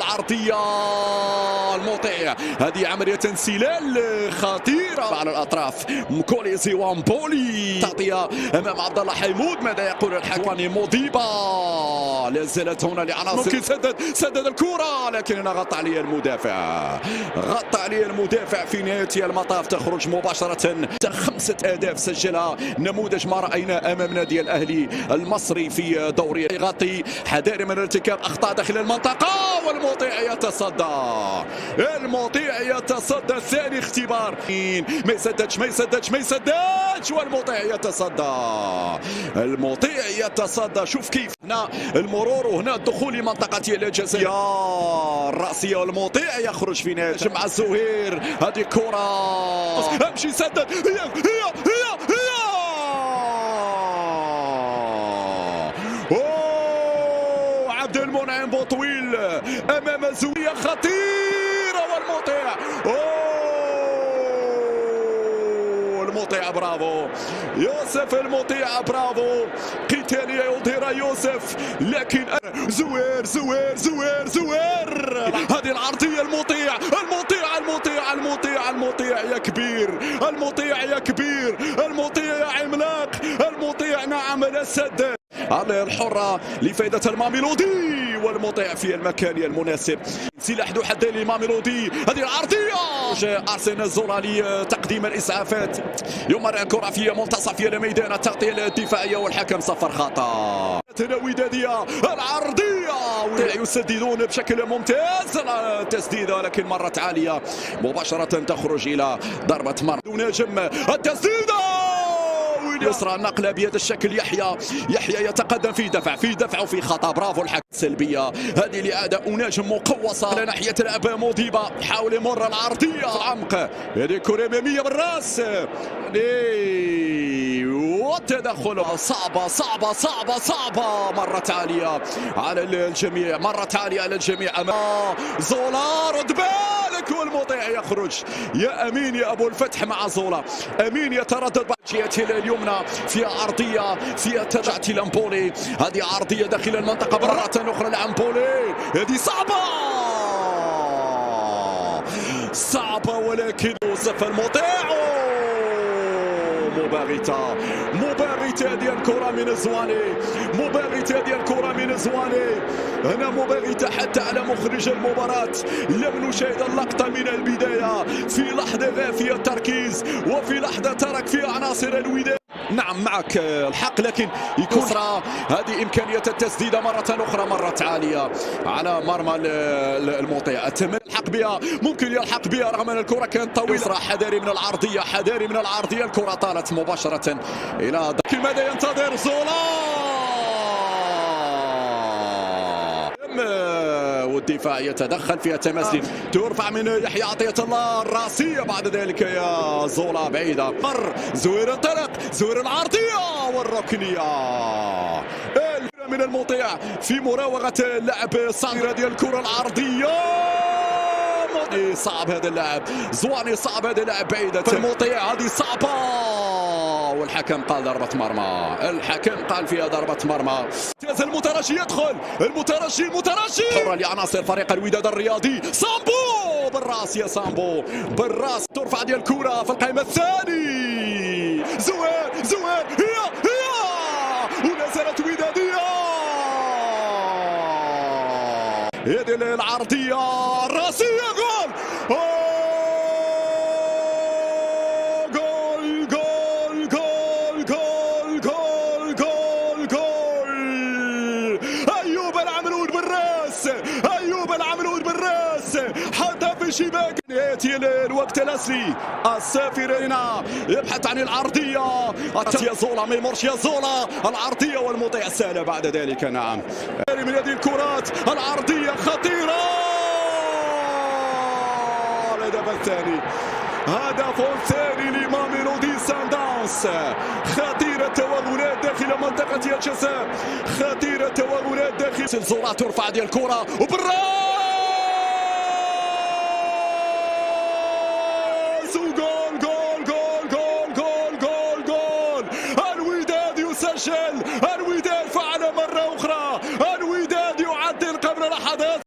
والعرضية المطيع. هذه عملية انسلال خطيرة على الأطراف. مكوليزي وامبولي تغطية أمام عبد الله حيمود. ماذا يقول الحكم؟ موديبا لا زالت هنا لعناصر. ممكن سدد الكرة لكن هنا غطى عليه المدافع. في نهاية المطاف تخرج مباشرة. 5 أهداف سجلها. نموذج ما رأينا أمام نادي الأهلي المصري في دوري. يغطي حذاري من ارتكاب أخطاء داخل المنطقة والمطيع يتصدى. ثاني اختبار. ما يسددش والمطيع يتصدى. شوف كيف هنا المرور وهنا الدخول لمنطقة الجزاء الرأسية والمطيع يخرج في نهاية مع الزهير. هذه كرة امشي سدد. هي عبد المنعم بوطويل امام زاوية خطيرة والمطيع. المطيع برافو يوسف. المطيع برافو. قتالية يظهرها يوسف لكن زوير. هذه العرضية المطيع يا كبير. المطيع يا عملاق. المطيع نعم لا سد. على الحرة لفائدة الماميلودي والمطيع في المكان المناسب. سلاح ذو حدين لماميلودي. هذه العرضية أرسنال زولا لتقديم الإسعافات. يمرر الكرة في منتصف الميدان. التغطية الدفاعية والحكم صفر خطأ. ودادية العرضية يسددون بشكل ممتاز. التسديدة لكن مرت عالية مباشرة تخرج إلى ضربة مرمى. نجم التسديدة يسرى النقلة بهذا الشكل. يحيى يتقدم في دفع وفي خطأ. برافو الحكم. سلبية هذه لأداء نجم مقوصة على ناحية لعب موديبا. حاول يمر العرضية عمق. هذه كرة أمامية بالراس. والتدخل صعبة. مرت عالية على الجميع. أمام زولا. رد بالك والمطيع يخرج. يا أمين يا أبو الفتح مع زولا. أمين يتردد جهة اليمنى في عرضية فيها تجعت لامبولي. هذه عرضية داخل المنطقة مرة أخرى لامبولي. هذه صعبة ولكن يوسف المطيع مباغتة. هذه الكرة من زواني. هنا مباغتة حتى على مخرج المباراة. لم نشاهد اللقطة من البداية. في لحظة غافية التركيز وفي لحظة ترك فيها عناصر الوداد. نعم معك الحق لكن يكون هذه إمكانية التسديدة مرة أخرى. مرت عالية على مرمى المطيع. أتمنى الحق بها. ممكن يلحق بها رغم أن الكرة كانت طويلة. حذاري من العرضية. الكرة طالت مباشرة إلى ماذا ينتظر زولا. والدفاع يتدخل فيها تماس. ترفع من يحيى عطية الله الراسية. بعد ذلك يا زولا بعيدة. مر زوير. انطلق زوير. العرضية والركنية من المطيع في مراوغة اللاعب صعب. هذه الكرة العرضية صعب هذا اللاعب. زواني صعب هذا اللاعب. بعيدة المطيع. هذه صعبة والحكم قال ضربة مرمى. فيها ضربة مرمى. المترجي يدخل. المترجي حرة لعناصر فريق الوداد الرياضي. سامبو بالراس. يا سامبو بالراس. ترفع ديال الكرة في القائمة الثاني. زوير هي ولا زالت ودادية. هذه العرضية الراسية. أيوب العمرود بالراس حتى في الشباك. يأتي الوقت الأسري. السافر هنا يبحث عن العرضية. يا زولا ما يمرش. يا زولا العرضية والمطيع سهلة بعد ذلك. نعم من هذه الكرات العرضية خطيرة. هدف ثاني لماميلودي سانداونز. خطيرة توغلات داخل منطقة الجزاء. زولا ترفع ديال الكرة وبالراس وجول.